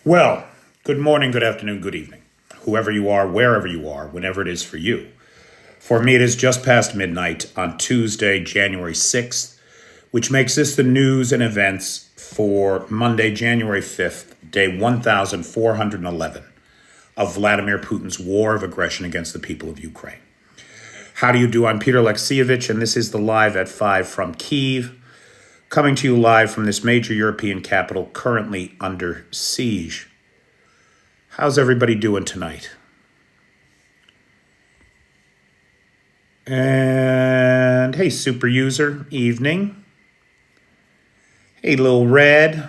Well, good morning, good afternoon, good evening, whoever you are, wherever you are, whenever it is for you. For me, it is just past midnight on Tuesday, January 6th, which makes this the news and events for Monday, January 5th, day 1411 of Vladimir Putin's war of aggression against the people of Ukraine. How do you do? I'm Peter Alexievich, and this is the Live at 5 from Kyiv, coming to you live from this major European capital currently under siege. How's everybody doing tonight? And hey, super user, evening. Hey, Lil Red.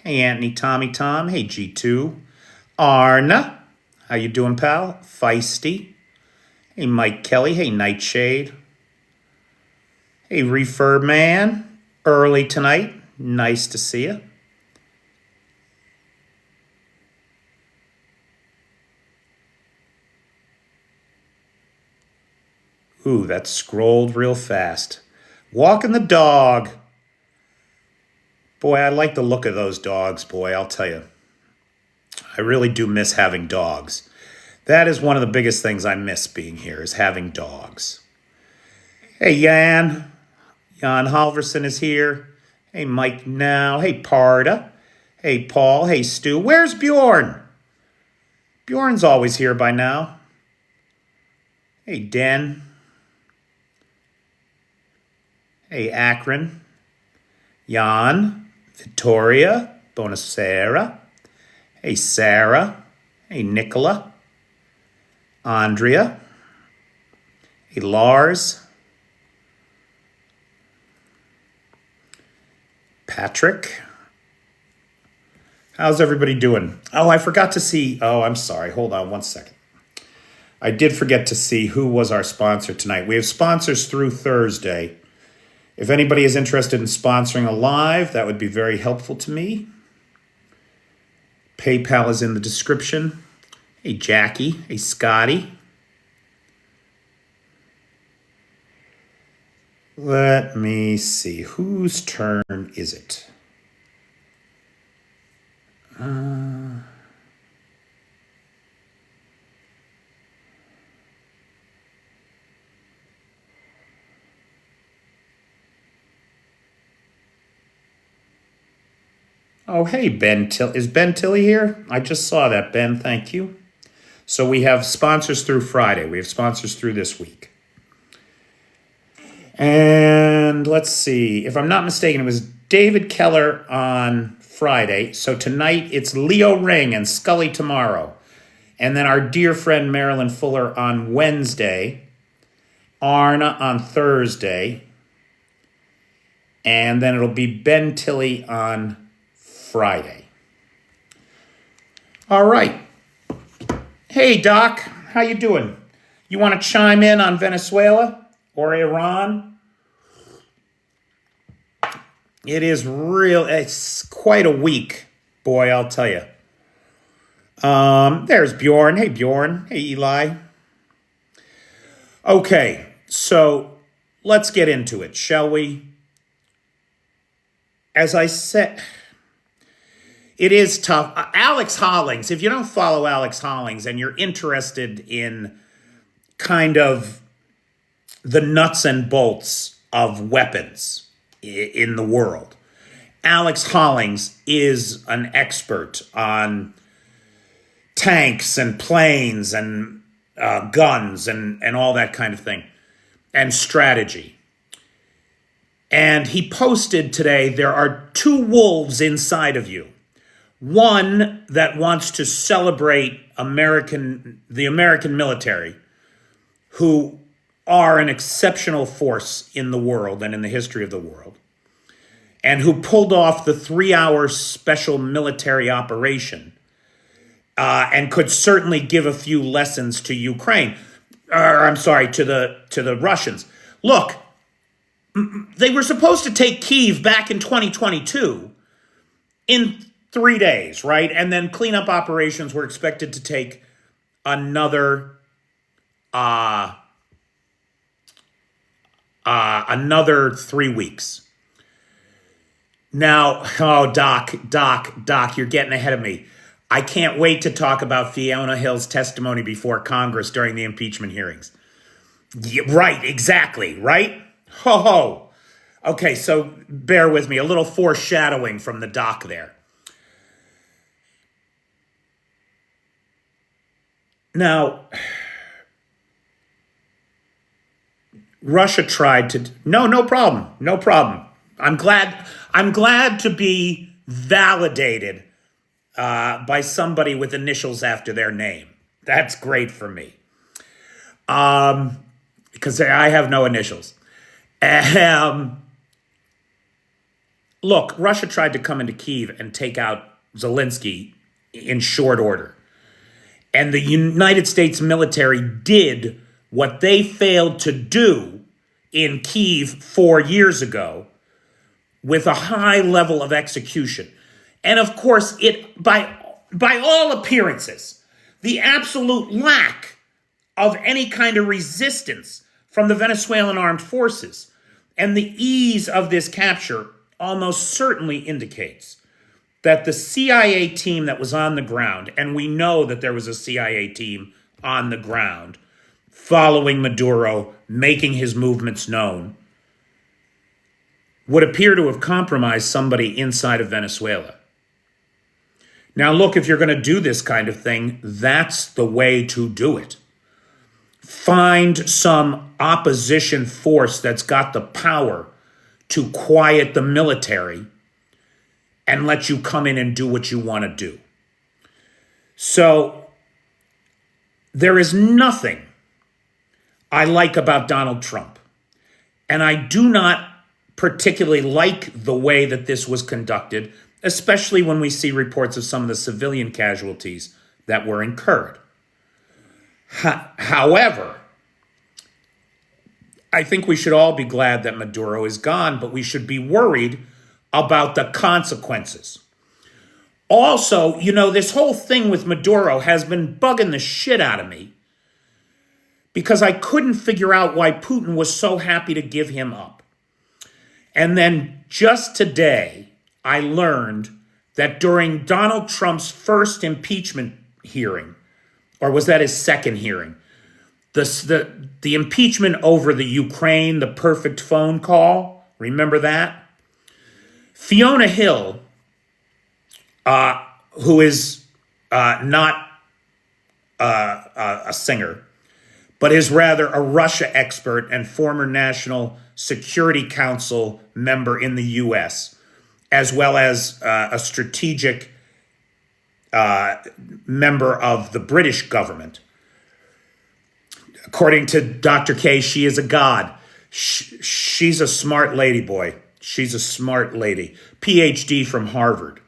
Hey, Anthony Tommy Tom. Hey, G2. Arna. How you doing, pal? Feisty. Hey, Mike Kelly. Hey, Nightshade. Hey, Refurb Man. Early tonight. Nice to see you. Ooh, that scrolled real fast. Walking the dog. Boy, I like the look of those dogs, boy, I'll tell you. I really do miss having dogs. That is one of the biggest things I miss being here, is having dogs. Hey, Jan. Jan Halverson is here. Hey, Mike Now. Hey, Parda. Hey, Paul. Hey, Stu. Where's Bjorn? Bjorn's always here by now. Hey, Den. Hey, Akron. Jan. Victoria. Bonacera. Hey, Sarah. Hey, Nicola. Andrea. Hey, Lars. Patrick. How's everybody doing? Oh, I forgot to see. Oh, I'm sorry. Hold on one second. I did forget to see who was our sponsor tonight. We have sponsors through Thursday. If anybody is interested in sponsoring a live, that would be very helpful to me. PayPal is in the description. Hey, Jackie. Hey, Scotty. Let me see. Whose turn is it? Oh, hey, Ben. Is Ben Tilley here? I just saw that, Ben. Thank you. So we have sponsors through Friday. We have sponsors through this week. And let's see. If I'm not mistaken, it was David Keller on Friday. So tonight it's Leo Ring and Scully tomorrow. And then our dear friend Marilyn Fuller on Wednesday. Arna on Thursday. And then it'll be Ben Tilley on Friday. All right. Hey, Doc. How you doing? You want to chime in on Venezuela? Or Iran? It's quite a week, boy, I'll tell you. There's Bjorn. Hey, Bjorn. Hey, Eli. Okay, so let's get into it, shall we? As I said, it is tough. Alex Hollings, if you don't follow Alex Hollings and you're interested in kind of the nuts and bolts of weapons in the world, Alex Hollings is an expert on tanks and planes and guns and all that kind of thing, and strategy. And he posted today, there are two wolves inside of you. One that wants to celebrate the American military, who are an exceptional force in the world and in the history of the world, and who pulled off the 3-hour special military operation and could certainly give a few lessons to Ukraine. I'm sorry, to the Russians. Look, they were supposed to take Kyiv back in 2022 in 3 days, right? And then cleanup operations were expected to take another 3 weeks. Now, oh, Doc, you're getting ahead of me. I can't wait to talk about Fiona Hill's testimony before Congress during the impeachment hearings. Yeah, right, exactly, right? Ho ho. Okay, so bear with me. A little foreshadowing from the doc there. Now, Russia tried to. No, no problem. No problem. I'm glad to be validated by somebody with initials after their name. That's great for me. Because I have no initials. Look, Russia tried to come into Kyiv and take out Zelensky in short order. And the United States military did what they failed to do in Kyiv 4 years ago with a high level of execution. And of course, by all appearances, the absolute lack of any kind of resistance from the Venezuelan armed forces and the ease of this capture almost certainly indicates that the CIA team that was on the ground, and we know that there was a CIA team on the ground following Maduro, making his movements known, would appear to have compromised somebody inside of Venezuela. Now, look, if you're going to do this kind of thing, that's the way to do it. Find some opposition force that's got the power to quiet the military and let you come in and do what you want to do. So there is nothing I like about Donald Trump. And I do not particularly like the way that this was conducted, especially when we see reports of some of the civilian casualties that were incurred. However, I think we should all be glad that Maduro is gone, but we should be worried about the consequences. Also, this whole thing with Maduro has been bugging the shit out of me because I couldn't figure out why Putin was so happy to give him up. And then just today, I learned that during Donald Trump's first impeachment hearing, or was that his second hearing, the impeachment over the Ukraine, the perfect phone call, remember that? Fiona Hill, who is not a singer, but is rather a Russia expert and former National Security Council member in the U.S., as well as a strategic member of the British government. According to Dr. K, she is a god. She's a smart lady, boy. She's a smart lady. PhD from Harvard.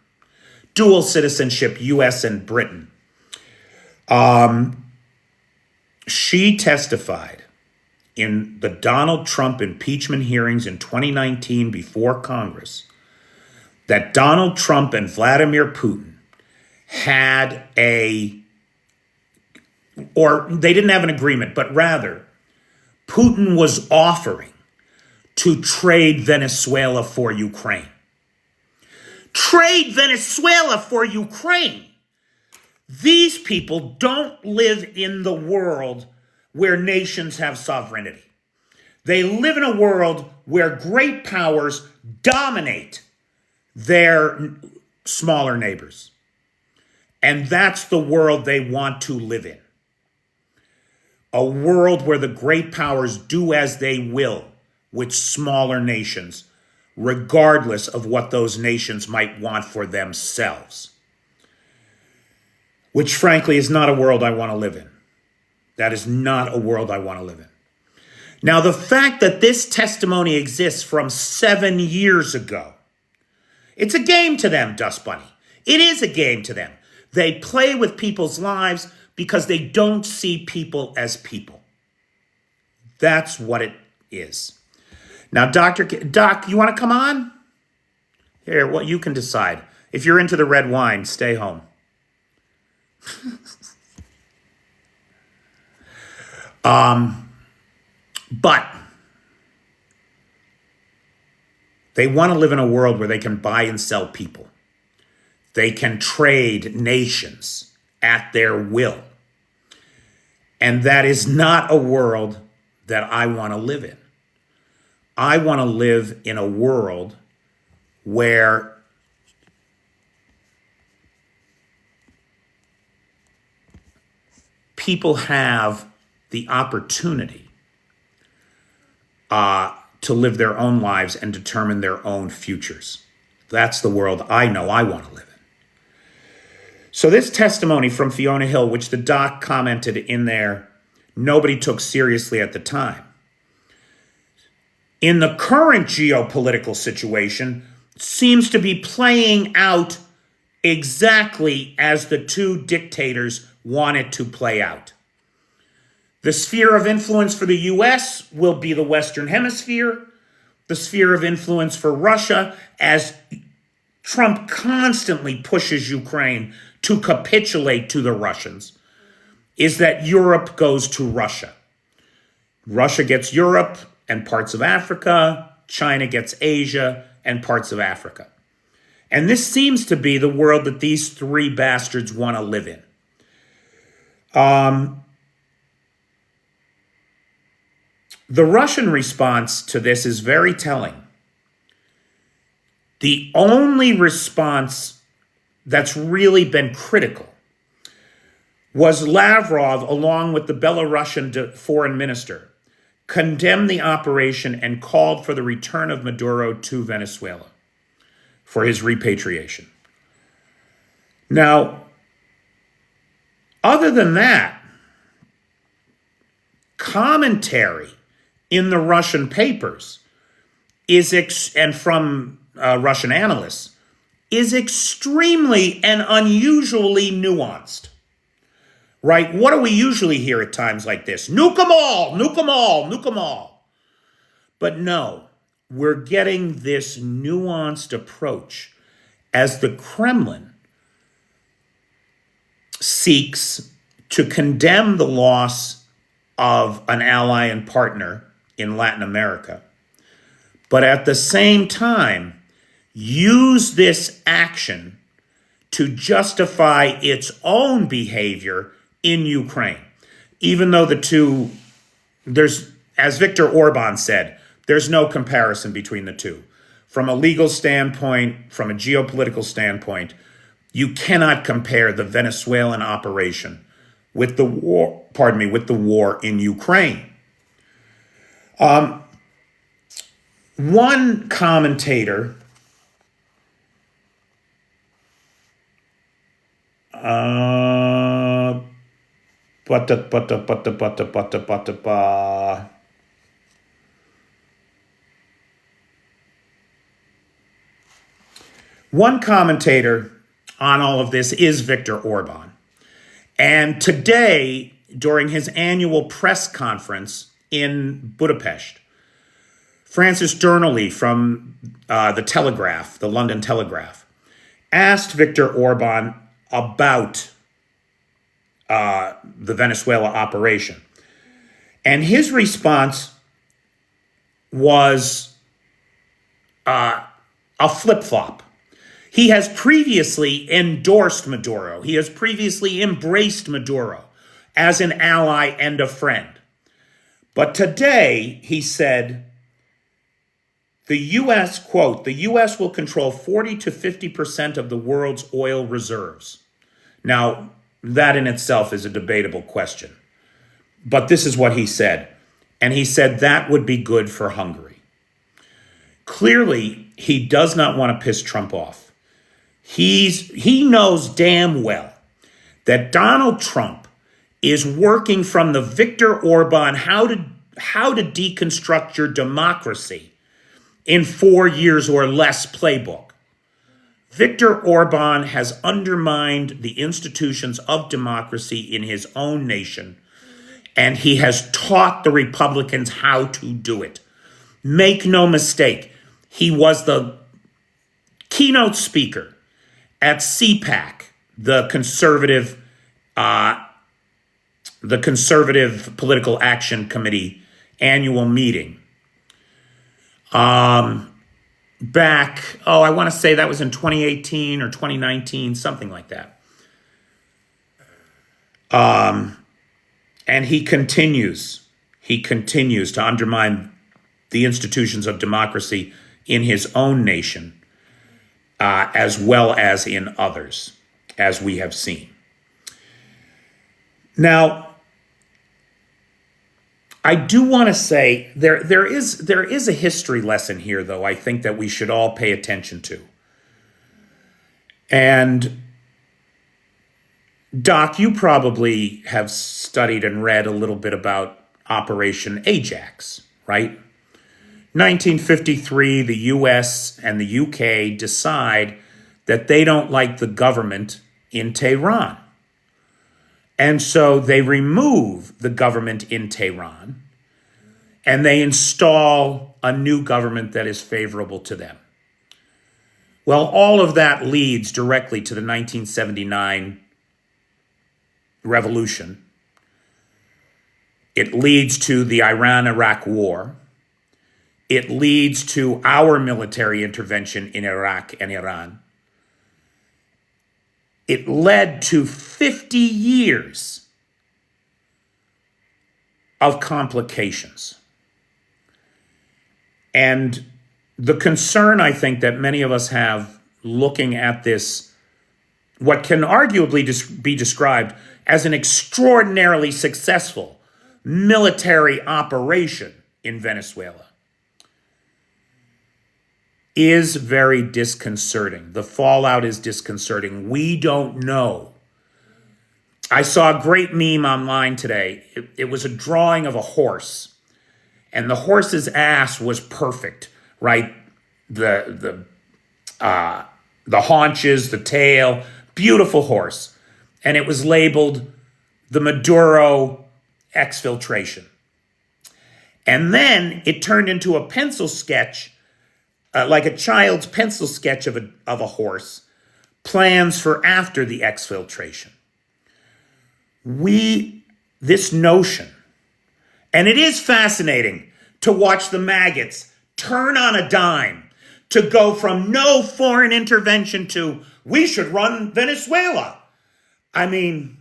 Dual citizenship, U.S. and Britain. She testified in the Donald Trump impeachment hearings in 2019 before Congress that Donald Trump and Vladimir Putin had or they didn't have an agreement, but rather Putin was offering to trade Venezuela for Ukraine. Trade Venezuela for Ukraine. These people don't live in the world where nations have sovereignty. They live in a world where great powers dominate their smaller neighbors. And that's the world they want to live in. A world where the great powers do as they will with smaller nations, regardless of what those nations might want for themselves. Which, frankly, is not a world I want to live in. That is not a world I want to live in. Now, the fact that this testimony exists from 7 years ago, it's a game to them, Dust Bunny. It is a game to them. They play with people's lives because they don't see people as people. That's what it is. Now, Doc, you want to come on? Here, well, you can decide. If you're into the red wine, stay home. But They want to live in a world where they can buy and sell people. They can trade nations at their will. And that is not a world that I want to live in. I want to live in a world where people have the opportunity to live their own lives and determine their own futures. That's the world I know I want to live in. So this testimony from Fiona Hill, which the doc commented in there, nobody took seriously at the time. In the current geopolitical situation, seems to be playing out exactly as the two dictators want it to play out. The sphere of influence for the US will be the Western Hemisphere. The sphere of influence for Russia, as Trump constantly pushes Ukraine to capitulate to the Russians, is that Europe goes to Russia. Russia gets Europe and parts of Africa. China gets Asia and parts of Africa. And this seems to be the world that these three bastards want to live in. The Russian response to this is very telling. The only response that's really been critical was Lavrov, along with the Belarusian foreign minister, condemned the operation and called for the return of Maduro to Venezuela for his repatriation. Now, other than that, commentary in the Russian papers and from Russian analysts is extremely and unusually nuanced, right? What do we usually hear at times like this? Nuke them all, nuke them all, nuke them all. But no, we're getting this nuanced approach as the Kremlin seeks to condemn the loss of an ally and partner in Latin America, but at the same time, use this action to justify its own behavior in Ukraine. Even though as Viktor Orban said, there's no comparison between the two. From a legal standpoint, from a geopolitical standpoint, you cannot compare the Venezuelan operation with the war in Ukraine. One commentator One commentator on all of this is Viktor Orban. And today, during his annual press conference in Budapest, Francis Durneley from the Telegraph, the London Telegraph, asked Viktor Orban about the Venezuela operation. And his response was a flip-flop. He has previously endorsed Maduro. He has previously embraced Maduro as an ally and a friend. But today, he said, the U.S., quote, the U.S. will control 40 to 50% of the world's oil reserves. Now, that in itself is a debatable question. But this is what he said. And he said that would be good for Hungary. Clearly, he does not want to piss Trump off. He knows damn well that Donald Trump is working from the Viktor Orban how to deconstruct your democracy in 4 years or less playbook. Viktor Orban has undermined the institutions of democracy in his own nation, and he has taught the Republicans how to do it. Make no mistake, he was the keynote speaker at CPAC, the conservative Political Action Committee annual meeting. back, oh, I want to say that was in 2018 or 2019, something like that. And he continues to undermine the institutions of democracy in his own nation, as well as in others, as we have seen. Now, I do want to say there is a history lesson here, though, I think that we should all pay attention to. And Doc, you probably have studied and read a little bit about Operation Ajax, right? 1953, the US and the UK decide that they don't like the government in Tehran. And so they remove the government in Tehran and they install a new government that is favorable to them. Well, all of that leads directly to the 1979 revolution. It leads to the Iran-Iraq war. It leads to our military intervention in Iraq and Iran. It led to 50 years of complications. And the concern, I think, that many of us have looking at this, what can arguably be described as an extraordinarily successful military operation in Venezuela, is very disconcerting. The fallout is disconcerting. We don't know. I saw a great meme online today. It was a drawing of a horse, and the horse's ass was perfect, right? The haunches, the tail, beautiful horse. And it was labeled the Maduro exfiltration. And then it turned into a pencil sketch, like a child's pencil sketch of a horse, plans for after the exfiltration. This notion, and it is fascinating to watch the maggots turn on a dime to go from no foreign intervention to we should run Venezuela. I mean,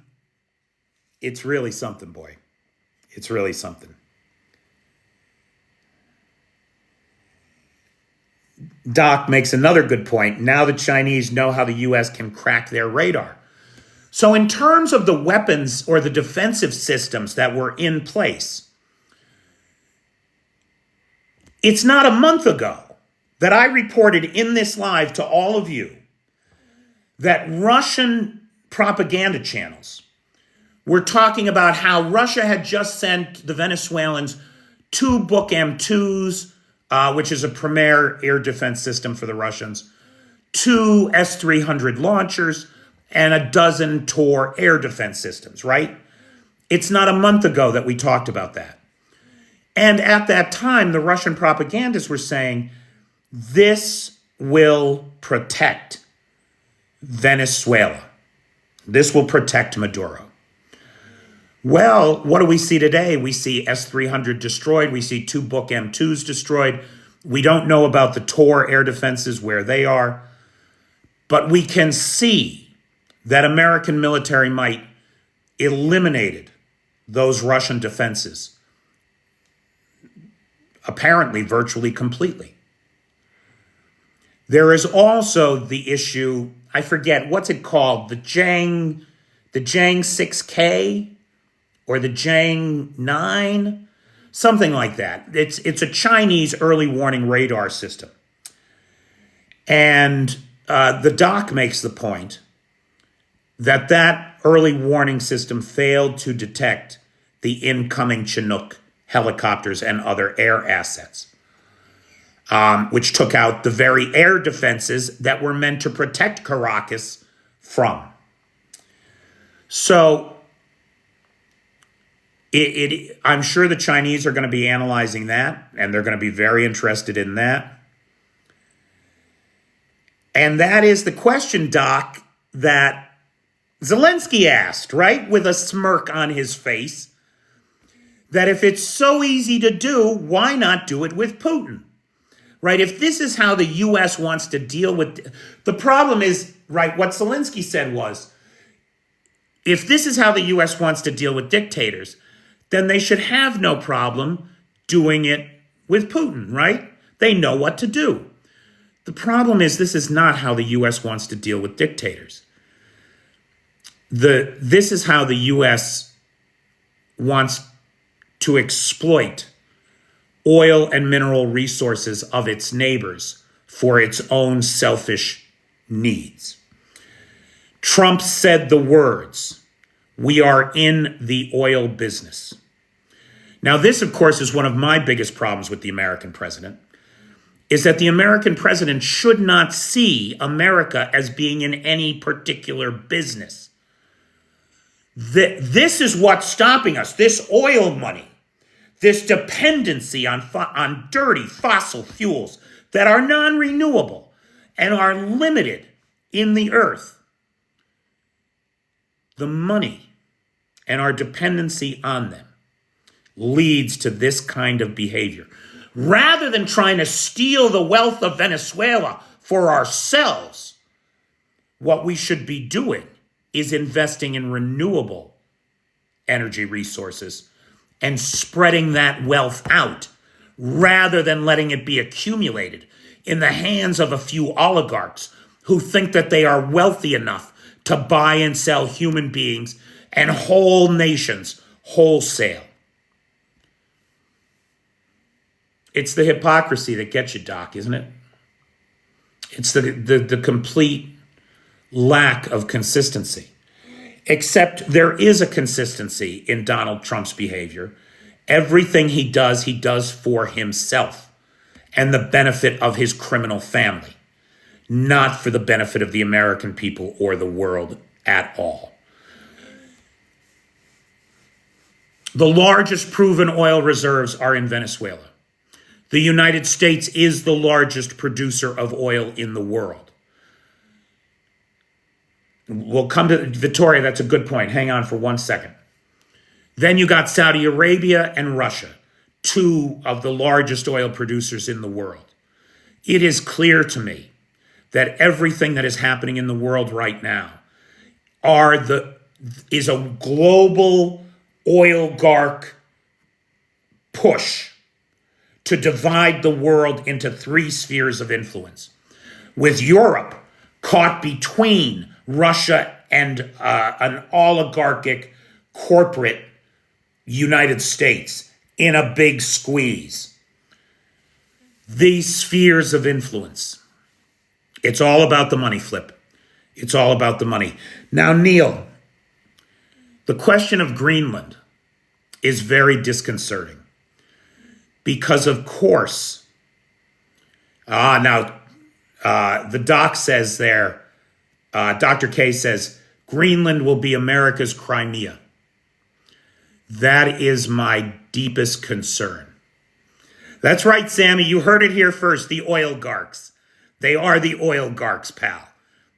it's really something, boy. It's really something. Doc makes another good point. Now the Chinese know how the U.S. can crack their radar. So in terms of the weapons or the defensive systems that were in place, it's not a month ago that I reported in this live to all of you that Russian propaganda channels were talking about how Russia had just sent the Venezuelans 2 Book M2s, which is a premier air defense system for the Russians, 2 S-300 launchers, and a dozen Tor air defense systems, right? It's not a month ago that we talked about that. And at that time, the Russian propagandists were saying, this will protect Venezuela. This will protect Maduro. Well, what do we see today? We see S-300 destroyed. We see 2 Book M2s destroyed. We don't know about the Tor air defenses, where they are. But we can see that American military might eliminated those Russian defenses, apparently virtually completely. There is also the issue, I forget, what's it called? The Jang 6K or the Jang 9? Something like that. It's a Chinese early warning radar system. And the doc makes the point that early warning system failed to detect the incoming Chinook helicopters and other air assets, which took out the very air defenses that were meant to protect Caracas from. So I'm sure the Chinese are going to be analyzing that, and they're going to be very interested in that. And that is the question, Doc, that Zelensky asked, right, with a smirk on his face, that if it's so easy to do, why not do it with Putin? right? If this is how the U.S. wants to deal with, the problem is, right, what Zelensky said was, if this is how the U.S. wants to deal with dictators, then they should have no problem doing it with Putin, right? They know what to do. The problem is this is not how the U.S. wants to deal with dictators. This is how the U.S. wants to exploit oil and mineral resources of its neighbors for its own selfish needs. Trump said the words, "We are in the oil business." Now, this, of course, is one of my biggest problems with the American president, is that the American president should not see America as being in any particular business. This is what's stopping us, this oil money, this dependency on dirty fossil fuels that are non-renewable and are limited in the earth. The money and our dependency on them leads to this kind of behavior. Rather than trying to steal the wealth of Venezuela for ourselves, what we should be doing is investing in renewable energy resources and spreading that wealth out rather than letting it be accumulated in the hands of a few oligarchs who think that they are wealthy enough to buy and sell human beings and whole nations wholesale. It's the hypocrisy that gets you, Doc, isn't it? It's the complete lack of consistency. Except there is a consistency in Donald Trump's behavior. Everything he does for himself and the benefit of his criminal family, not for the benefit of the American people or the world at all. The largest proven oil reserves are in Venezuela. The United States is the largest producer of oil in the world. We'll come to Victoria. That's a good point. Hang on for 1 second. Then you got Saudi Arabia and Russia, two of the largest oil producers in the world. It is clear to me that everything that is happening in the world right now is a global oligarch push to divide the world into three spheres of influence, with Europe caught between Russia and an oligarchic corporate United States in a big squeeze. These spheres of influence. It's all about the money, Flip. It's all about the money. Now, Neil, the question of Greenland is very disconcerting because, of course, the doc says there, Dr. K says, Greenland will be America's Crimea. That is my deepest concern. That's right, Sammy. You heard it here first. The oligarchs. They are the oligarchs, pal.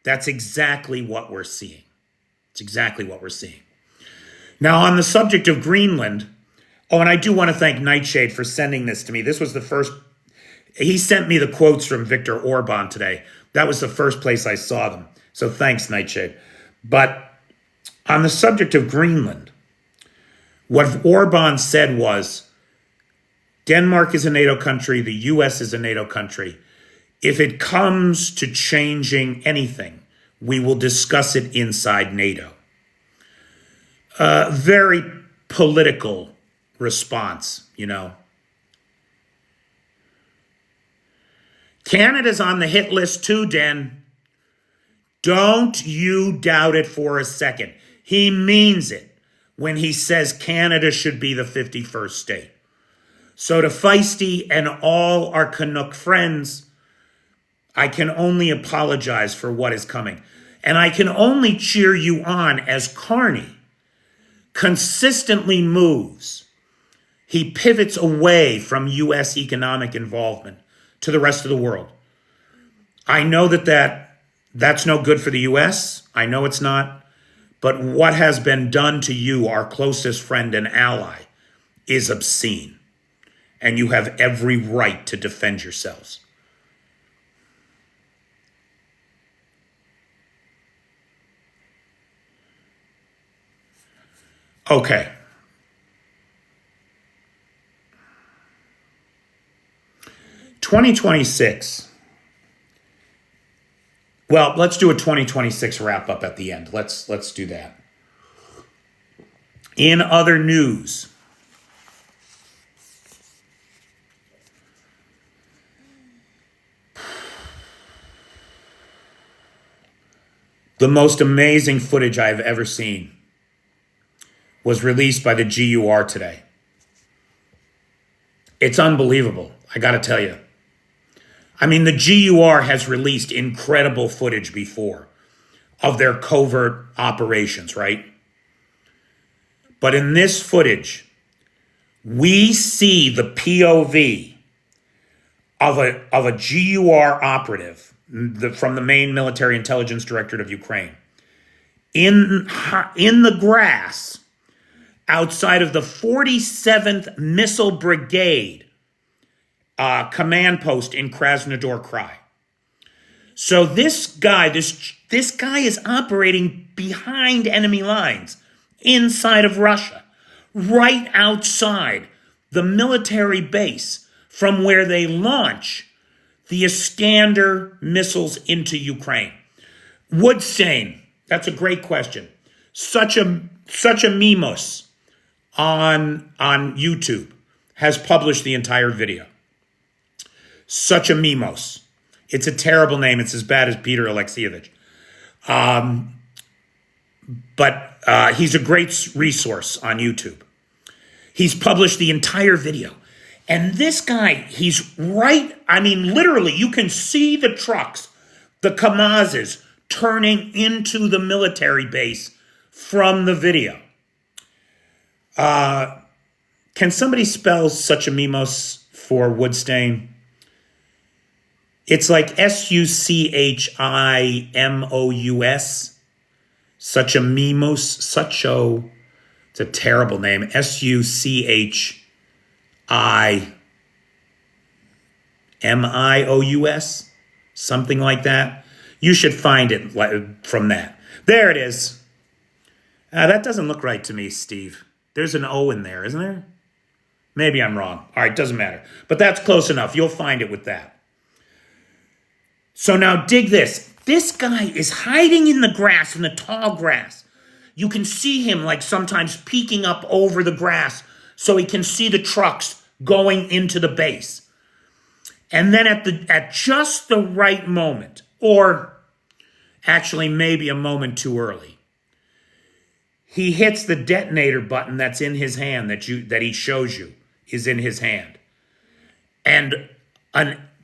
That's exactly what we're seeing. It's exactly what we're seeing. Now, on the subject of Greenland, and I do want to thank Nightshade for sending this to me. This was the first. He sent me the quotes from Viktor Orban today. That was the first place I saw them. So thanks, Nightshade. But on the subject of Greenland, what Orban said was, Denmark is a NATO country, the U.S. is a NATO country. If it comes to changing anything, we will discuss it inside NATO. Very political response, you know. Canada's on the hit list too, Den. Don't you doubt it for a second. He means it when he says Canada should be the 51st state. So to Feisty and all our Canuck friends, I can only apologize for what is coming. And I can only cheer you on as Carney consistently moves. He pivots away from U.S. economic involvement to the rest of the world. I know that's no good for the U.S. I know it's not. But what has been done to you, our closest friend and ally, is obscene. And you have every right to defend yourselves. Okay. 2026. Well, let's do a 2026 wrap up at the end. Let's do that. In other news, the most amazing footage I've ever seen was released by the GUR today. It's unbelievable, I gotta tell you. I mean, the GUR has released incredible footage before of their covert operations, right? But in this footage, we see the POV of a GUR operative from the main military intelligence directorate of Ukraine in the grass outside of the 47th Missile Brigade command post in Krasnodar Krai. So this guy is operating behind enemy lines inside of Russia, right outside the military base from where they launch the Iskander missiles into Ukraine. Woodstain, that's a great question. Such a Mimos on YouTube has published the entire video. Such a Mimos. It's a terrible name. It's as bad as Peter Alexievich. But he's a great resource on YouTube. He's published the entire video. And this guy, he's right, I mean, literally, you can see the trucks, the Kamazes, turning into the military base from the video. Can somebody spell such a Mimos for Woodstain? It's like Suchimous. Such a Mimos. Sucho. It's a terrible name. Suchimous. Something like that. You should find it from that. There it is. That doesn't look right to me, Steve. There's an O in there, isn't there? Maybe I'm wrong. All right, doesn't matter. But that's close enough. You'll find it with that. So now dig this. This guy is hiding in the grass, in the tall grass. You can see him like sometimes peeking up over the grass so he can see the trucks going into the base. And then at just the right moment, or actually maybe a moment too early, he hits the detonator button that's in his hand that he shows you is in his hand. And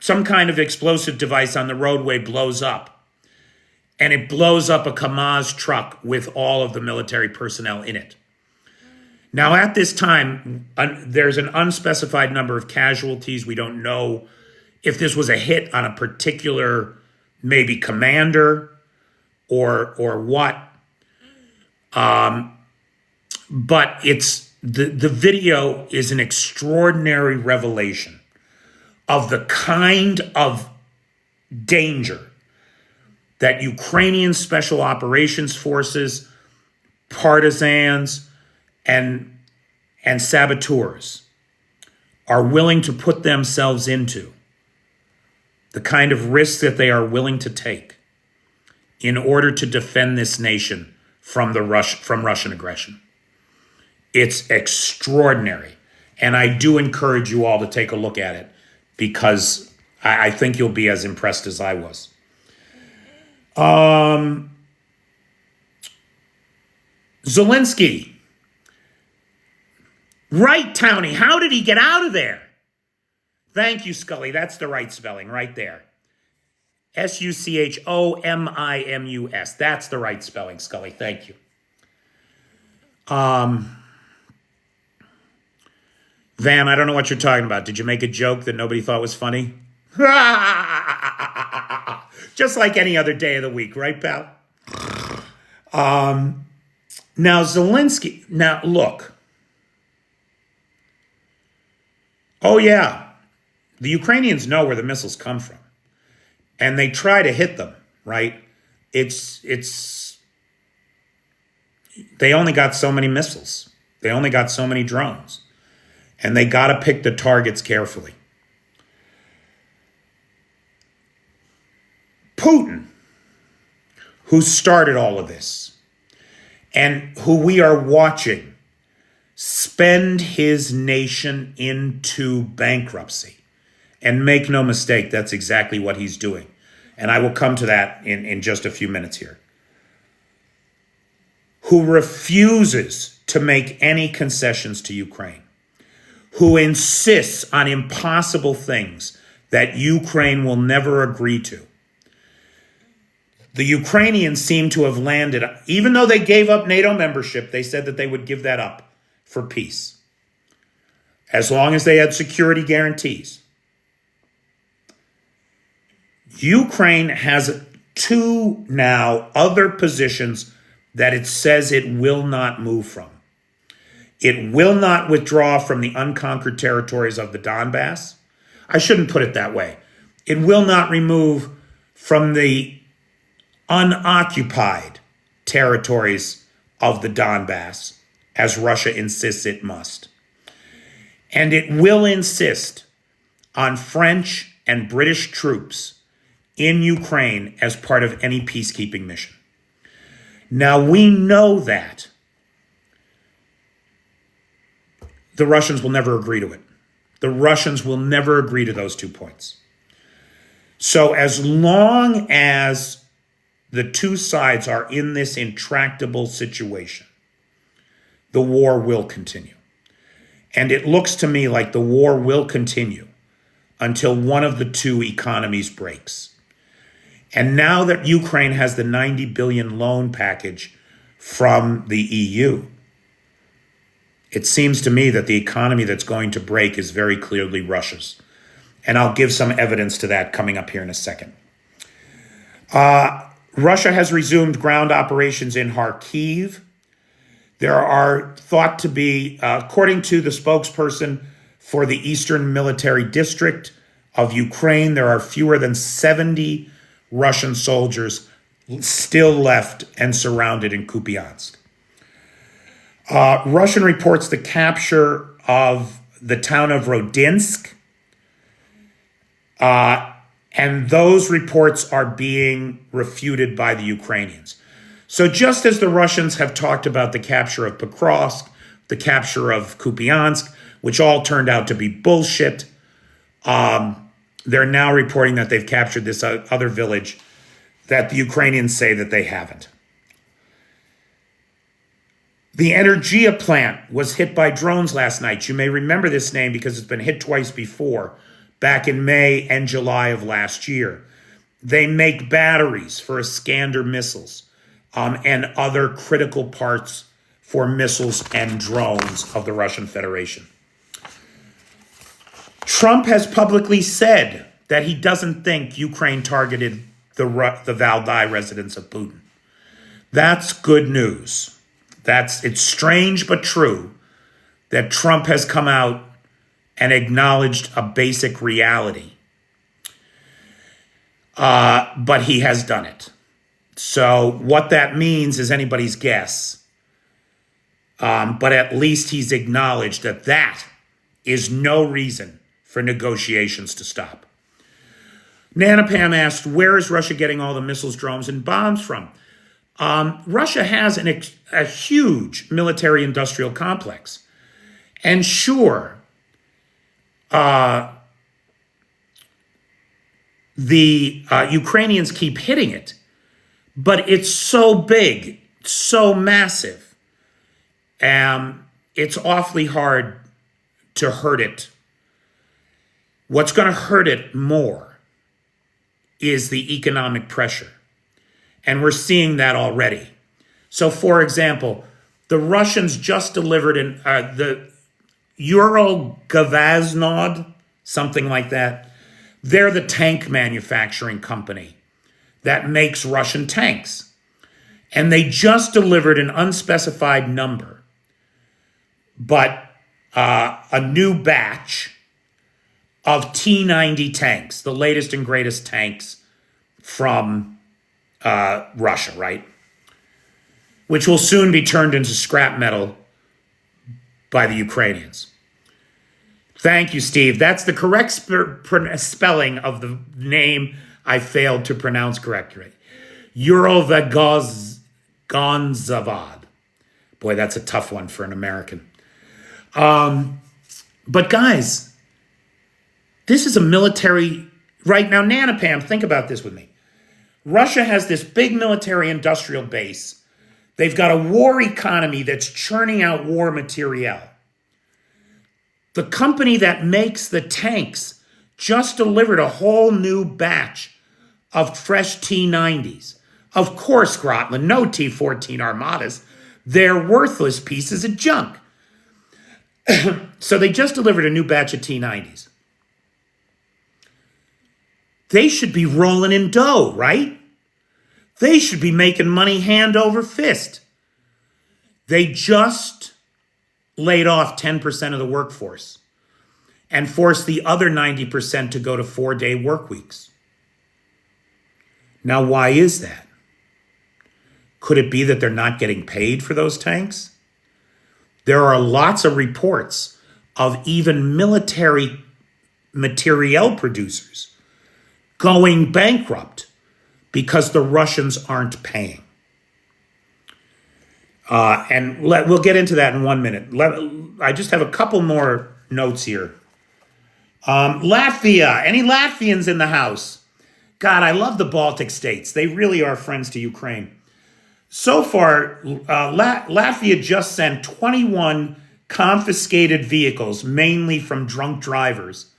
some kind of explosive device on the roadway blows up. And it blows up a Kamaz truck with all of the military personnel in it. Now, at this time, there's an unspecified number of casualties. We don't know if this was a hit on a particular, maybe commander or what. But it's the video is an extraordinary revelation of the kind of danger that Ukrainian special operations forces, partisans, and saboteurs are willing to put themselves into, the kind of risks that they are willing to take in order to defend this nation from Russian aggression. It's extraordinary. And I do encourage you all to take a look at it because I think you'll be as impressed as I was. Zelensky. Right, Townie. How did he get out of there? Thank you, Scully. That's the right spelling right there. Suchomimus. That's the right spelling, Scully. Thank you. Van, I don't know what you're talking about. Did you make a joke that nobody thought was funny? Just like any other day of the week, right, pal? Now, Zelensky, now look. Oh, yeah. The Ukrainians know where the missiles come from. And they try to hit them, right? They only got so many missiles. They only got so many drones. And they got to pick the targets carefully. Putin, who started all of this, and who we are watching spend his nation into bankruptcy. And make no mistake, that's exactly what he's doing. And I will come to that in just a few minutes here. Who refuses to make any concessions to Ukraine. Who insists on impossible things that Ukraine will never agree to. The Ukrainians seem to have landed, even though they gave up NATO membership, they said that they would give that up for peace, as long as they had security guarantees. Ukraine has two now other positions that it says it will not move from. It will not withdraw from the unconquered territories of the Donbass. I shouldn't put it that way. It will not remove from the unoccupied territories of the Donbass, as Russia insists it must. And it will insist on French and British troops in Ukraine as part of any peacekeeping mission. Now, we know that the Russians will never agree to it. The Russians will never agree to those 2 points. So as long as the two sides are in this intractable situation, the war will continue. And it looks to me like the war will continue until one of the two economies breaks. And now that Ukraine has the 90 billion loan package from the EU, it seems to me that the economy that's going to break is very clearly Russia's. And I'll give some evidence to that coming up here in a second. Russia has resumed ground operations in Kyiv. There are thought to be, according to the spokesperson for the Eastern Military District of Ukraine, there are fewer than 70 Russian soldiers still left and surrounded in Kupiansk. Russian reports the capture of the town of Rodinsk, and those reports are being refuted by the Ukrainians. So just as the Russians have talked about the capture of Pokrovsk, the capture of Kupiansk, which all turned out to be bullshit, they're now reporting that they've captured this other village that the Ukrainians say that they haven't. The Energia plant was hit by drones last night. You may remember this name because it's been hit twice before, back in May and July of last year. They make batteries for Iskander missiles and other critical parts for missiles and drones of the Russian Federation. Trump has publicly said that he doesn't think Ukraine targeted the Valdai residence of Putin. That's good news. It's strange but true that Trump has come out and acknowledged a basic reality. But he has done it. So what that means is anybody's guess. But at least he's acknowledged that that is no reason for negotiations to stop. Nanopam asked, where is Russia getting all the missiles, drones, and bombs from? Russia has a huge military-industrial complex. And sure, the Ukrainians keep hitting it, but it's so big, so massive, it's awfully hard to hurt it. What's going to hurt it more is the economic pressure. And we're seeing that already. So, for example, the Russians just delivered the Eurogavaznod, something like that. They're the tank manufacturing company that makes Russian tanks. And they just delivered an unspecified number, but a new batch of T-90 tanks, the latest and greatest tanks from Russia, right? Which will soon be turned into scrap metal by the Ukrainians. Thank you, Steve. That's the correct spelling of the name I failed to pronounce correctly. Gonzavad. Boy, that's a tough one for an American. But guys, this is a military... Right now, Nana Pam, think about this with me. Russia has this big military industrial base. They've got a war economy that's churning out war materiel. The company that makes the tanks just delivered a whole new batch of fresh T-90s. Of course, Grotland, no T-14 Armadas. They're worthless pieces of junk. So they just delivered a new batch of T-90s. They should be rolling in dough, right? They should be making money hand over fist. They just laid off 10% of the workforce and forced the other 90% to go to 4-day work weeks. Now, why is that? Could it be that they're not getting paid for those tanks? There are lots of reports of even military materiel producers going bankrupt because the Russians aren't paying. And we'll get into that in 1 minute. I just have a couple more notes here. Latvia. Any Latvians in the house? God, I love the Baltic states. They really are friends to Ukraine. So far, Latvia just sent 21 confiscated vehicles, mainly from drunk drivers,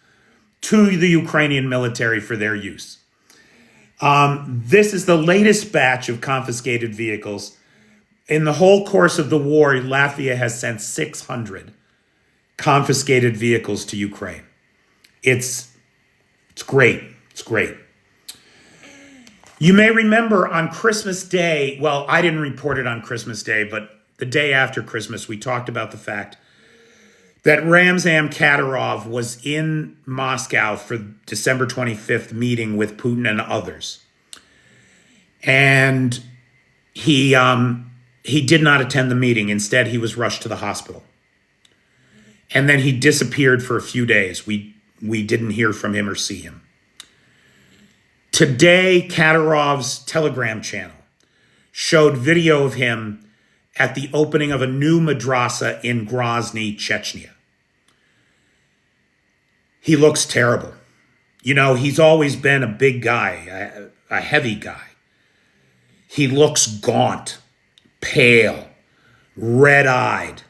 to the Ukrainian military for their use. This is the latest batch of confiscated vehicles. In the whole course of the war, Latvia has sent 600 confiscated vehicles to Ukraine. It's great. It's great. You may remember on Christmas Day, well, I didn't report it on Christmas Day, but the day after Christmas, we talked about the fact that Ramzan Kadyrov was in Moscow for December 25th meeting with Putin and others. And he did not attend the meeting. Instead, he was rushed to the hospital. And then he disappeared for a few days. We didn't hear from him or see him. Today, Kadyrov's Telegram channel showed video of him at the opening of a new madrasa in Grozny, Chechnya. He looks terrible. You know, he's always been a big guy, a heavy guy. He looks gaunt, pale, red-eyed,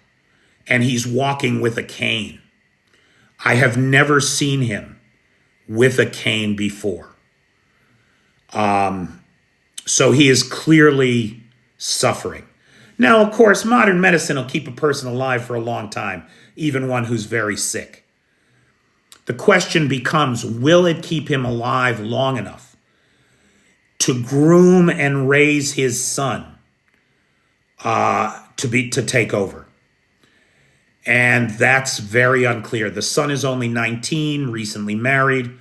and he's walking with a cane. I have never seen him with a cane before. So he is clearly suffering. Now, of course, modern medicine will keep a person alive for a long time, even one who's very sick. The question becomes, will it keep him alive long enough to groom and raise his son to take over? And that's very unclear. The son is only 19, recently married.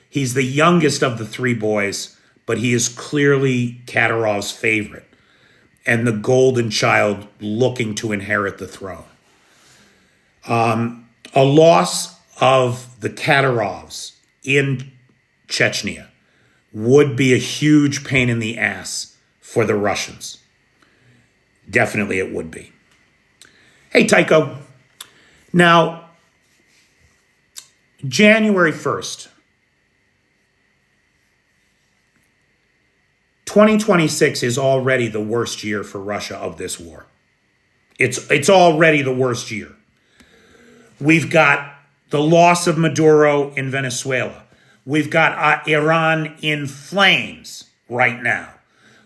He's the youngest of the three boys, but he is clearly Kadyrov's favorite and the golden child looking to inherit the throne. A loss of the Kadyrovs in Chechnya would be a huge pain in the ass for the Russians. Definitely it would be. Hey, Tycho. Now, January 1st, 2026 is already the worst year for Russia of this war. It's already the worst year. We've got the loss of Maduro in Venezuela. We've got Iran in flames right now.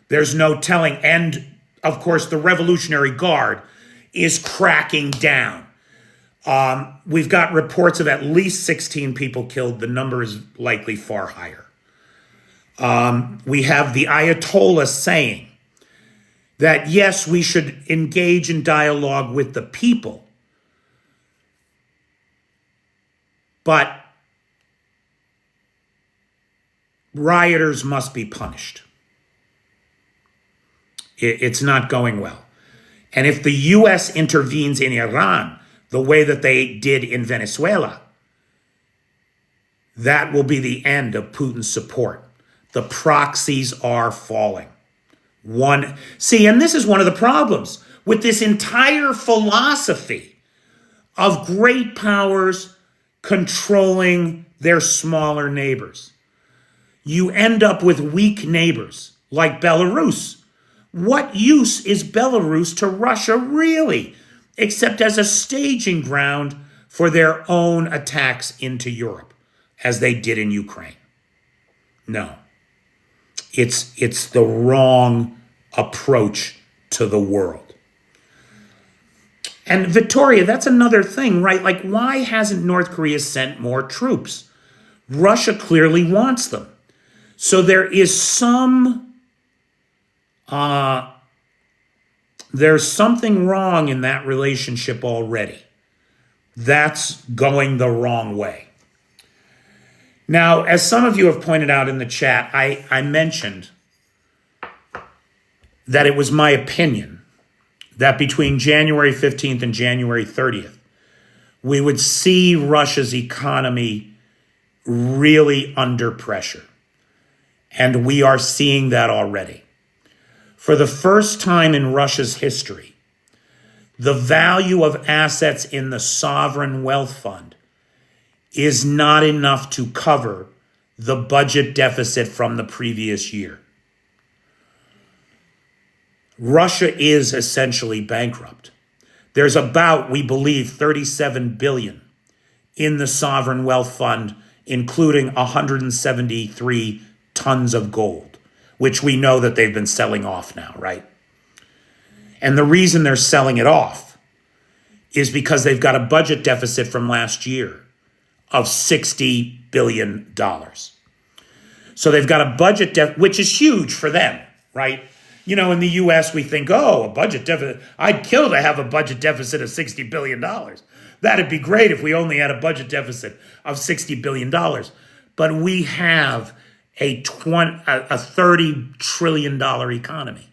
There's no telling. And, of course, the Revolutionary Guard is cracking down. We've got reports of at least 16 people killed. The number is likely far higher. We have the Ayatollah saying that, yes, we should engage in dialogue with the people, but rioters must be punished. It's not going well. And if the U.S. intervenes in Iran, the way that they did in Venezuela, that will be the end of Putin's support. The proxies are falling. And this is one of the problems with this entire philosophy of great powers controlling their smaller neighbors. You end up with weak neighbors like Belarus. What use is Belarus to Russia really, except as a staging ground for their own attacks into Europe, as they did in Ukraine? No. It's the wrong approach to the world. And Victoria, that's another thing, right? Like, why hasn't North Korea sent more troops? Russia clearly wants them. So there is there's something wrong in that relationship already. That's going the wrong way. Now, as some of you have pointed out in the chat, I mentioned that it was my opinion that between January 15th and January 30th, we would see Russia's economy really under pressure. And we are seeing that already. For the first time in Russia's history, the value of assets in the sovereign wealth fund is not enough to cover the budget deficit from the previous year. Russia is essentially bankrupt. There's about, we believe, 37 billion in the sovereign wealth fund, including 173 tons of gold, which we know that they've been selling off now, right? And the reason they're selling it off is because they've got a budget deficit from last year of $60 billion. So they've got a budget deficit, which is huge for them, right? You know, in the US, we think, oh, a budget deficit. I'd kill to have a budget deficit of $60 billion. That'd be great if we only had a budget deficit of $60 billion. But we have a $30 trillion economy.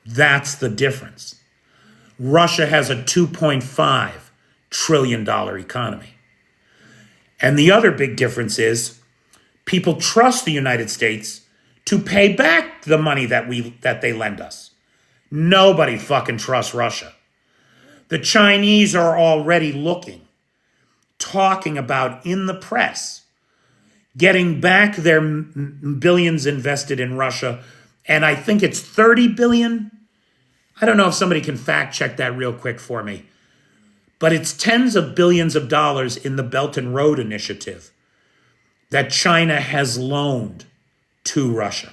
That's the difference. Russia has a $2.5 trillion economy. And the other big difference is people trust the United States to pay back the money that they lend us. Nobody fucking trusts Russia. The Chinese are already talking about in the press, getting back their billions invested in Russia. And I think it's 30 billion. I don't know if somebody can fact check that real quick for me. But it's tens of billions of dollars in the Belt and Road Initiative that China has loaned to Russia.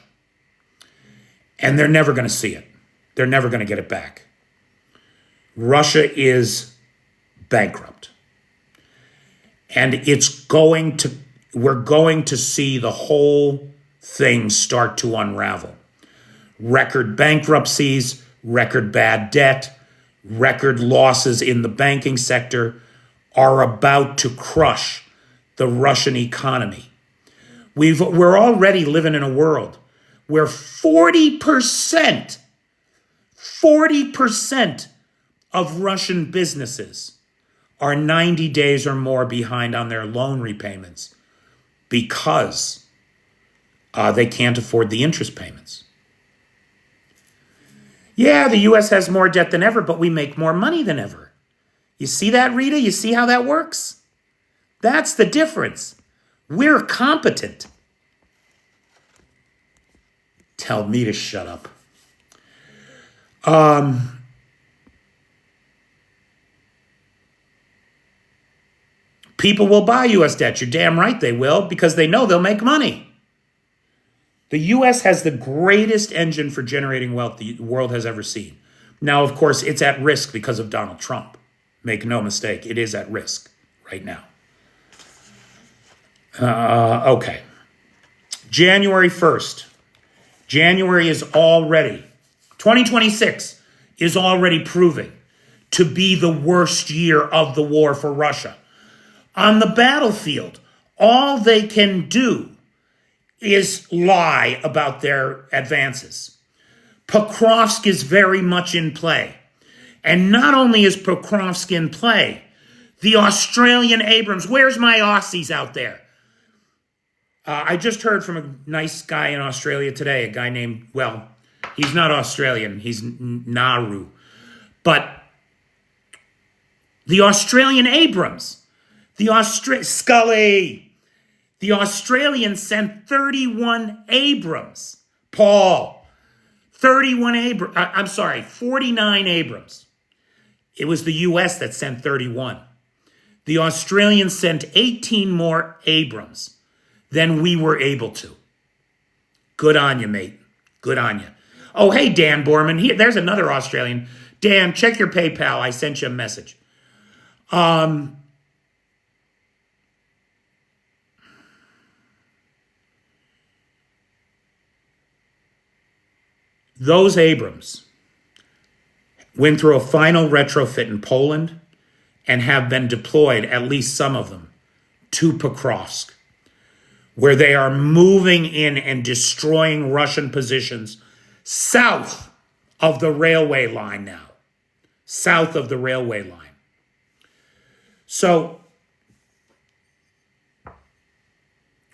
And they're never going to see it. They're never going to get it back. Russia is bankrupt. And we're going to see the whole thing start to unravel. Record bankruptcies, record bad debt, record losses in the banking sector are about to crush the Russian economy. We're already living in a world where 40% of Russian businesses are 90 days or more behind on their loan repayments because they can't afford the interest payments. Yeah, the U.S. has more debt than ever, but we make more money than ever. You see that, Rita? You see how that works? That's the difference. We're competent. Tell me to shut up. People will buy U.S. debt. You're damn right they will, because they know they'll make money. The U.S. has the greatest engine for generating wealth the world has ever seen. Now, of course, it's at risk because of Donald Trump. Make no mistake, it is at risk right now. Okay. January 1st. January is already, 2026 is already proving to be the worst year of the war for Russia. On the battlefield, all they can do is lie about their advances. Pokrovsk is very much in play. And not only is Pokrovsky in play, the Australian Abrams, where's my Aussies out there? I just heard from a nice guy in Australia today, a guy named, well, he's not Australian, he's Nauru. But the Australian Abrams, Scully, the Australians sent 31 Abrams. Paul, 49 Abrams. It was the US that sent 31. The Australians sent 18 more Abrams than we were able to. Good on you, mate. Good on you. Oh, hey, Dan Borman. There's another Australian. Dan, check your PayPal. I sent you a message. Those Abrams went through a final retrofit in Poland and have been deployed, at least some of them, to Pokrovsk, where they are moving in and destroying Russian positions south of the railway line now. South of the railway line. So,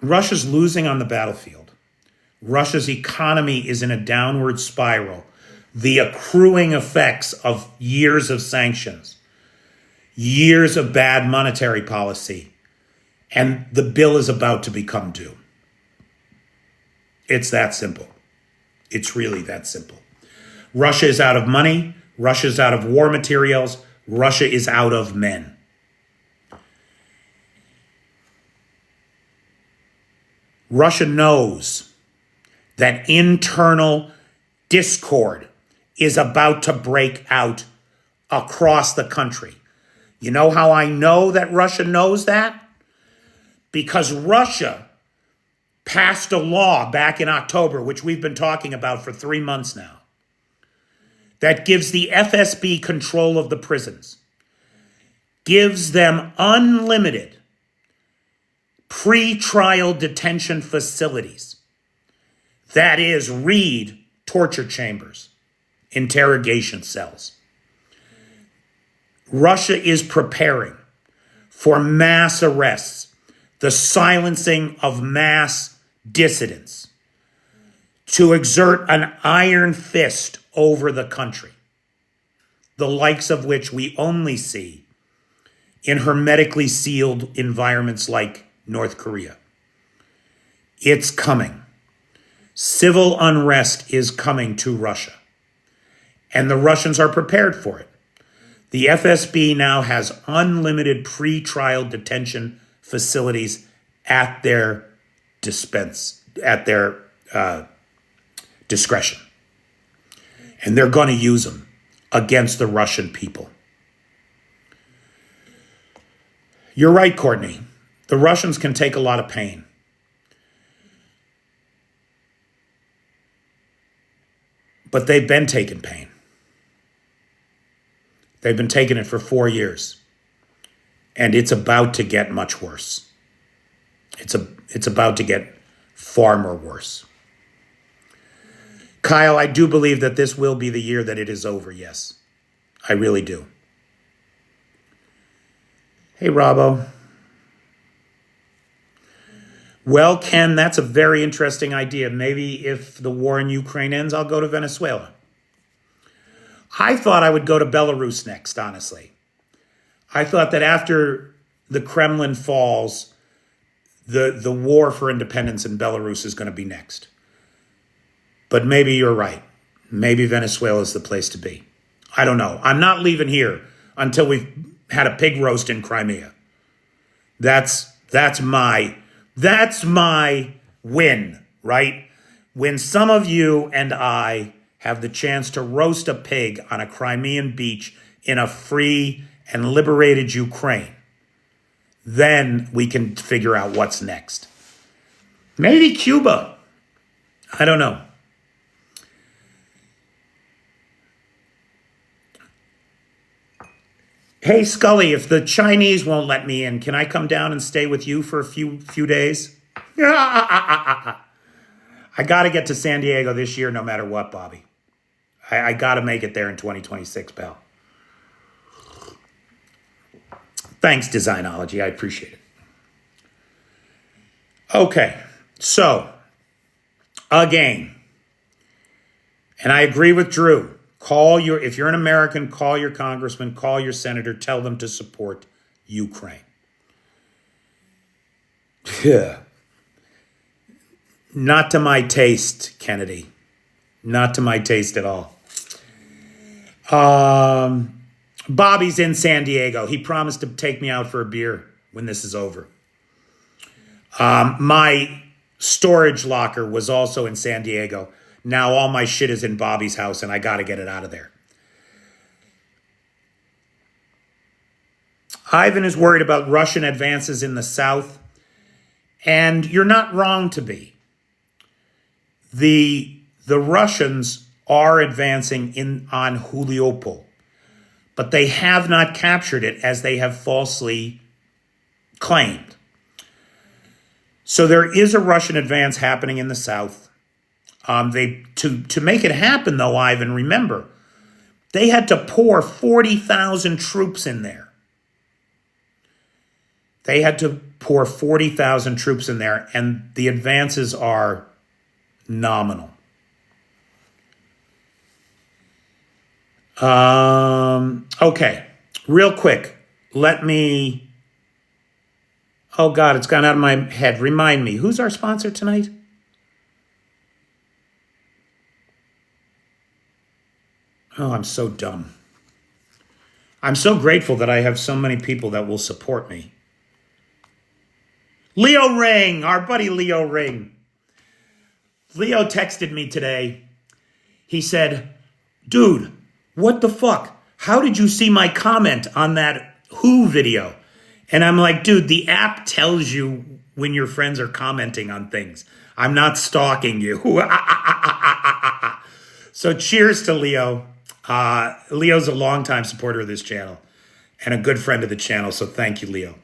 Russia's losing on the battlefield. Russia's economy is in a downward spiral. The accruing effects of years of sanctions, years of bad monetary policy, and the bill is about to become due. It's that simple. It's really that simple. Russia is out of money. Russia is out of war materials. Russia is out of men. Russia knows that internal discord is about to break out across the country. You know how I know that Russia knows that? Because Russia passed a law back in October, which we've been talking about for 3 months now, that gives the FSB control of the prisons, gives them unlimited pre-trial detention facilities. That is, read torture chambers, interrogation cells. Russia is preparing for mass arrests, the silencing of mass dissidents, to exert an iron fist over the country, the likes of which we only see in hermetically sealed environments like North Korea. It's coming. Civil unrest is coming to Russia, and the Russians are prepared for it. The FSB now has unlimited pre-trial detention facilities at their discretion, and they're going to use them against the Russian people. You're right, Courtney. The Russians can take a lot of pain. But they've been taking pain. They've been taking it for 4 years. And it's about to get much worse. It's about to get far more worse. Kyle, I do believe that this will be the year that it is over, yes. I really do. Hey, Robbo. Well, Ken, that's a very interesting idea. Maybe if the war in Ukraine ends, I'll go to Venezuela. I thought I would go to Belarus next, honestly. I thought that after the Kremlin falls, the war for independence in Belarus is going to be next. But maybe you're right. Maybe Venezuela is the place to be. I don't know. I'm not leaving here until we've had a pig roast in Crimea. That's my win, right? When some of you and I have the chance to roast a pig on a Crimean beach in a free and liberated Ukraine, then we can figure out what's next. Maybe Cuba. I don't know. Hey, Scully, if the Chinese won't let me in, can I come down and stay with you for a few days? I got to get to San Diego this year no matter what, Bobby. I got to make it there in 2026, pal. Thanks, Designology. I appreciate it. Okay, so again, and I agree with Drew. If you're an American, call your congressman, call your senator, tell them to support Ukraine. Yeah. Not to my taste, Kennedy. Not to my taste at all. Bobby's in San Diego. He promised to take me out for a beer when this is over. My storage locker was also in San Diego. Now all my shit is in Bobby's house, and I got to get it out of there. Ivan is worried about Russian advances in the south, and you're not wrong to be. The Russians are advancing on Mariupol, but they have not captured it as they have falsely claimed. So there is a Russian advance happening in the south. To make it happen, though, Ivan, remember, they had to pour 40,000 troops in there. They had to pour 40,000 troops in there, and the advances are nominal. Okay, real quick, oh God, it's gone out of my head. Remind me, who's our sponsor tonight? Oh, I'm so dumb. I'm so grateful that I have so many people that will support me. Leo Ring, our buddy Leo Ring. Leo texted me today. He said, dude, what the fuck? How did you see my comment on that Who video? And I'm like, dude, the app tells you when your friends are commenting on things. I'm not stalking you. So cheers to Leo. Leo's a longtime supporter of this channel and a good friend of the channel. So thank you, Leo.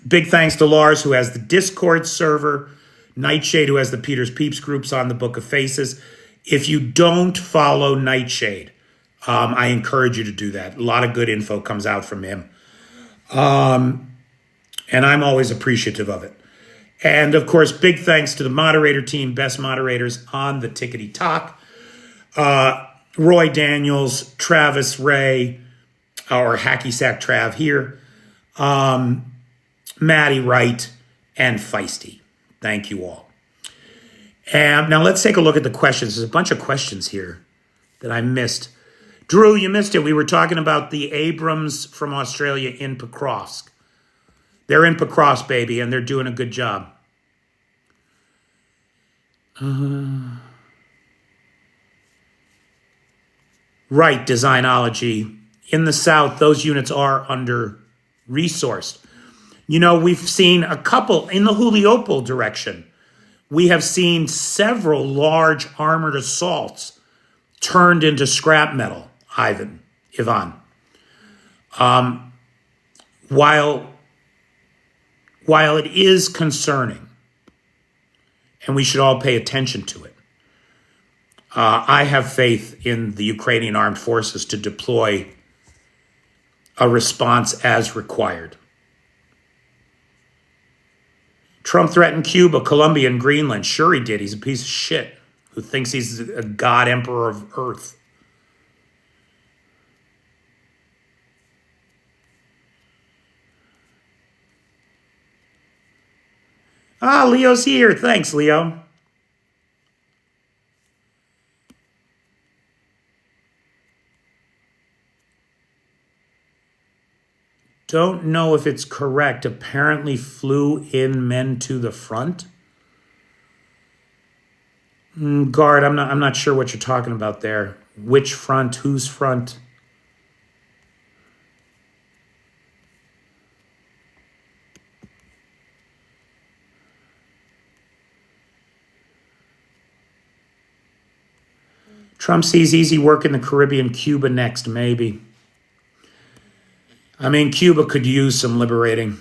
Big thanks to Lars, who has the Discord server. Nightshade, who has the Peter's Peeps groups on the Book of Faces. If you don't follow Nightshade, I encourage you to do that. A lot of good info comes out from him. And I'm always appreciative of it. And of course, big thanks to the moderator team, best moderators on the Tickety Talk. Roy Daniels, Travis Ray, or Hacky Sack Trav here, Maddie Wright, and Feisty. Thank you all. And now let's take a look at the questions. There's a bunch of questions here that I missed. Drew, you missed it. We were talking about the Abrams from Australia in Pokrovsk. They're in Pokrovsk, baby, and they're doing a good job. Right, Designology. In the south, those units are under-resourced. You know, we've seen a couple in the Mariupol direction. We have seen several large armored assaults turned into scrap metal, Ivan. While it is concerning, and we should all pay attention to it, I have faith in the Ukrainian armed forces to deploy a response as required. Trump threatened Cuba, Colombia, and Greenland. Sure he did. He's a piece of shit who thinks he's a god emperor of Earth. Leo's here. Thanks, Leo. Don't know if it's correct. Apparently flew in men to the front. Guard, I'm not sure what you're talking about there. Which front? Whose front? Trump sees easy work in the Caribbean, Cuba next, maybe. I mean, Cuba could use some liberating.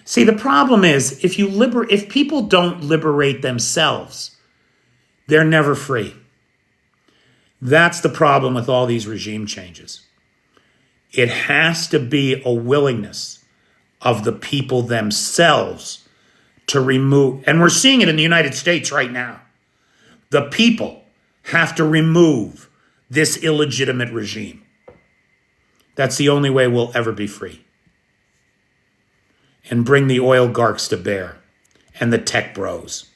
See, the problem is, if people don't liberate themselves, they're never free. That's the problem with all these regime changes. It has to be a willingness of the people themselves to remove, and we're seeing it in the United States right now. The people have to remove this illegitimate regime. That's the only way we'll ever be free. And bring the oligarchs to bear and the tech bros.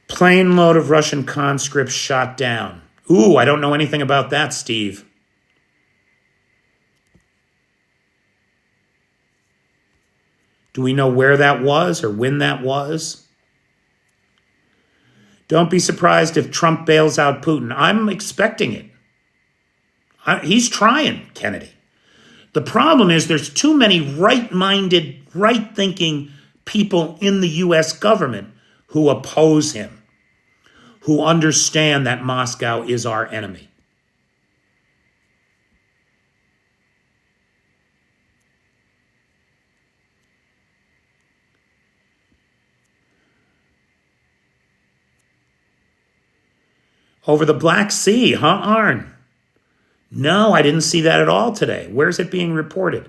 Plane load of Russian conscripts shot down. Ooh, I don't know anything about that, Steve. Do we know where that was or when that was? Don't be surprised if Trump bails out Putin. I'm expecting it. He's trying, Kennedy. The problem is there's too many right-minded, right-thinking people in the U.S. government who oppose him, who understand that Moscow is our enemy. Over the Black Sea, huh, Arn? No, I didn't see that at all today. Where's it being reported?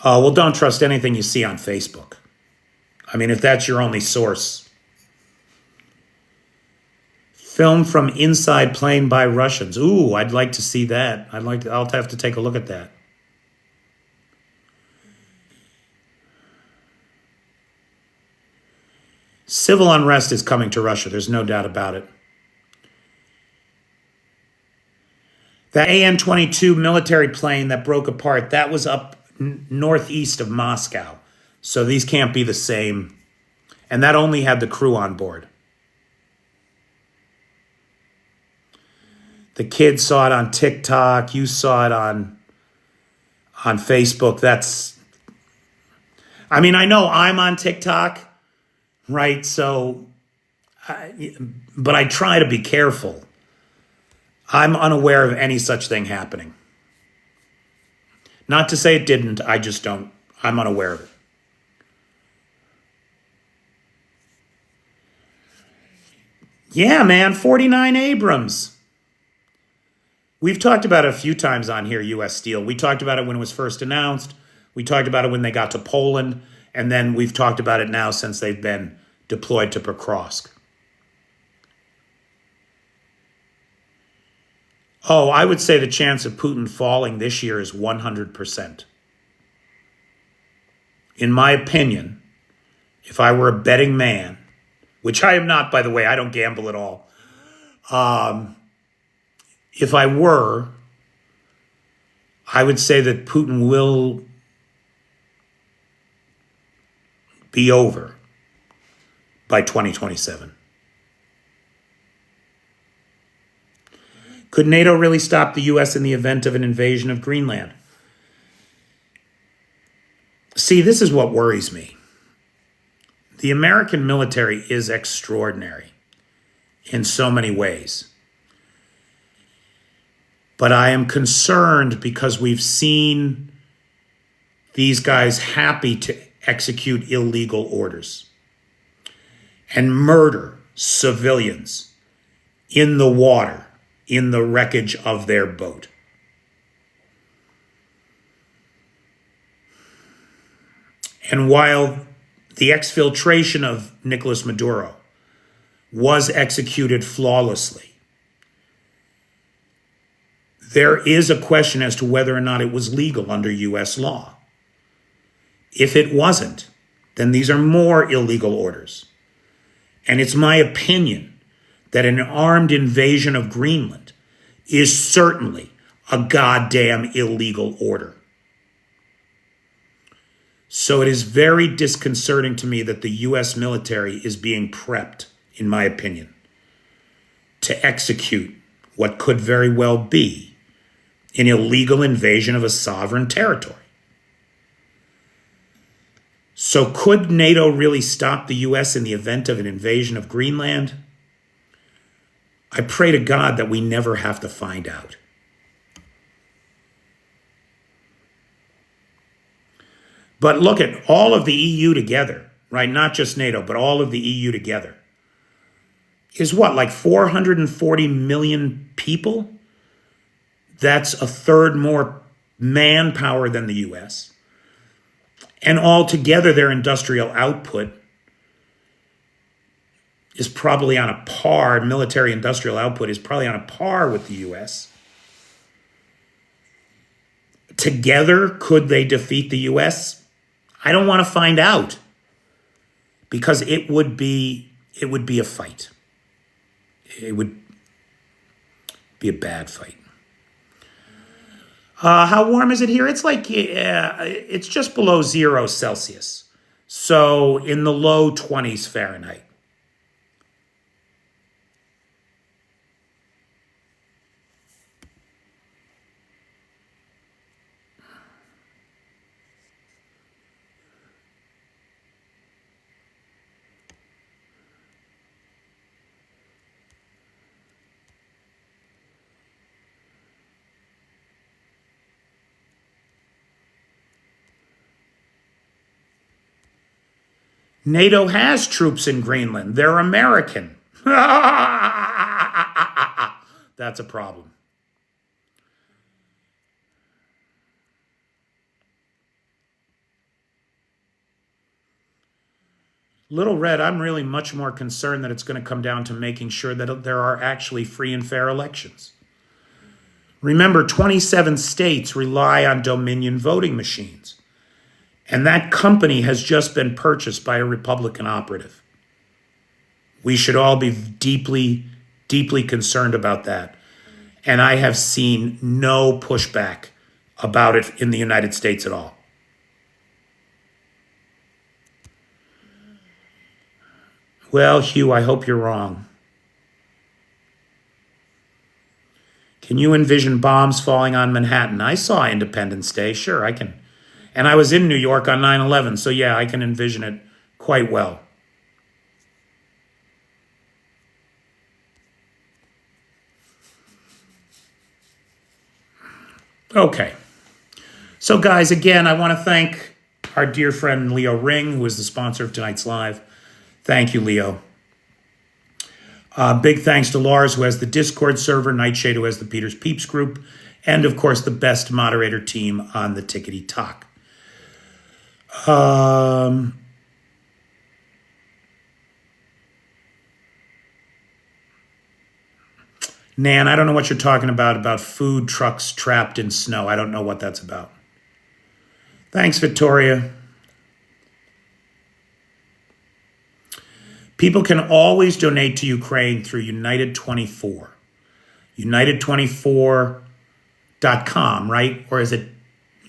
Well, don't trust anything you see on Facebook. I mean, if that's your only source. Film from inside plane by Russians. Ooh, I'd like to see that. I'll have to take a look at that. Civil unrest is coming to Russia. There's no doubt about it. That AN-22 military plane that broke apart, that was up northeast of Moscow. So these can't be the same. And that only had the crew on board. The kids saw it on TikTok. You saw it on Facebook. I mean, I know I'm on TikTok, right? So, but I try to be careful. I'm unaware of any such thing happening. Not to say it didn't, I'm unaware of it. Yeah, man, 49 Abrams. We've talked about it a few times on here, U.S. Steel. We talked about it when it was first announced. We talked about it when they got to Poland. And then we've talked about it now since they've been deployed to Pokrovsk. Oh, I would say the chance of Putin falling this year is 100%. In my opinion, if I were a betting man, which I am not, by the way, I don't gamble at all. If I were, I would say that Putin will be over by 2027. Could NATO really stop the U.S. in the event of an invasion of Greenland? See, this is what worries me. The American military is extraordinary in so many ways. But I am concerned because we've seen these guys happy to execute illegal orders and murder civilians in the water, in the wreckage of their boat. And while the exfiltration of Nicolas Maduro was executed flawlessly, there is a question as to whether or not it was legal under U.S. law. If it wasn't, then these are more illegal orders. And it's my opinion that an armed invasion of Greenland is certainly a goddamn illegal order. So it is very disconcerting to me that the U.S. military is being prepped, in my opinion, to execute what could very well be an illegal invasion of a sovereign territory. So could NATO really stop the US in the event of an invasion of Greenland? I pray to God that we never have to find out. But look at all of the EU together, right? Not just NATO, but all of the EU together. Is what, like 440 million people? That's a third more manpower than the US. And altogether, their industrial output is probably on a par, military industrial output is probably on a par with the US. Together, could they defeat the US? I don't want to find out, because it would be a fight. It would be a bad fight. How warm is it here? It's like, it's just below 0 Celsius. So in the low 20s Fahrenheit. NATO has troops in Greenland. They're American. That's a problem. Little Red, I'm really much more concerned that it's going to come down to making sure that there are actually free and fair elections. Remember, 27 states rely on Dominion voting machines. And that company has just been purchased by a Republican operative. We should all be deeply, deeply concerned about that. And I have seen no pushback about it in the United States at all. Well, Hugh, I hope you're wrong. Can you envision bombs falling on Manhattan? I saw Independence Day. Sure, I can. And I was in New York on 9/11, so yeah, I can envision it quite well. Okay. So guys, again, I want to thank our dear friend Leo Ring, who is the sponsor of tonight's live. Thank you, Leo. Big thanks to Lars, who has the Discord server, Nightshade, who has the Peter's Peeps group, and of course, the best moderator team on the Tickety Talk. Nan, I don't know what you're talking about food trucks trapped in snow. I don't know what that's about. Thanks, Victoria. People can always donate to Ukraine through United 24. United24.com, right? Or is it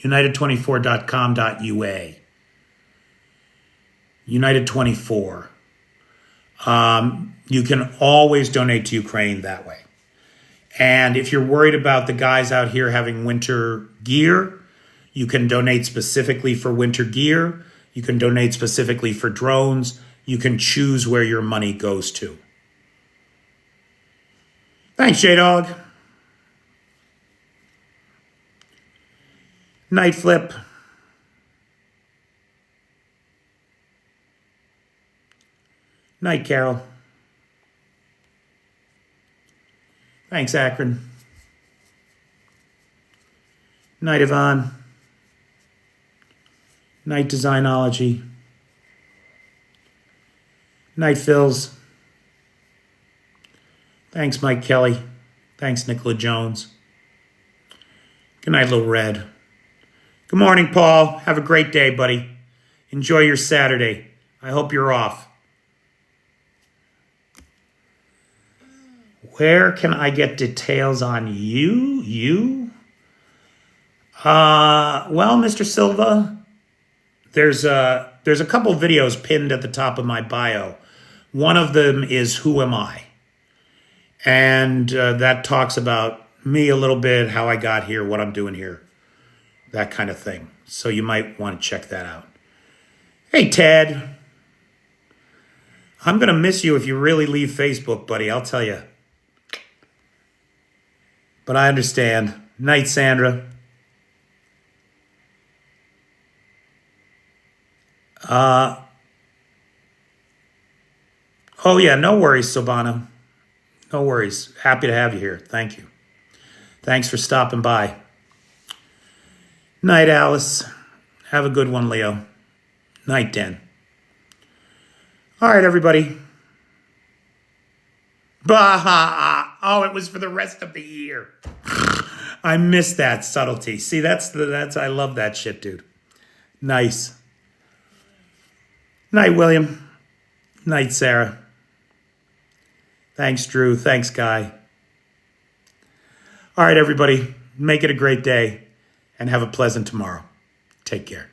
united24.com.ua? United 24. You can always donate to Ukraine that way. And if you're worried about the guys out here having winter gear, you can donate specifically for winter gear. You can donate specifically for drones. You can choose where your money goes to. Thanks, J-Dog. Night Flip. Night, Carol. Thanks, Akron. Night, Yvonne. Night, Designology. Night, Phils. Thanks, Mike Kelly. Thanks, Nicola Jones. Good night, Little Red. Good morning, Paul. Have a great day, buddy. Enjoy your Saturday. I hope you're off. Where can I get details on you? Well, Mr. Silva, there's a couple videos pinned at the top of my bio. One of them is Who Am I? And that talks about me a little bit, how I got here, what I'm doing here, that kind of thing. So you might want to check that out. Hey, Ted. I'm going to miss you if you really leave Facebook, buddy. I'll tell you. But I understand. Night, Sandra. Oh, yeah. No worries, Sobana. No worries. Happy to have you here. Thank you. Thanks for stopping by. Night, Alice. Have a good one, Leo. Night, Den. All right, everybody. Bah! Oh, it was for the rest of the year. I miss that subtlety. See, that's I love that shit, dude. Nice. Night, William. Night, Sarah. Thanks, Drew. Thanks, Guy. All right, everybody. Make it a great day and have a pleasant tomorrow. Take care.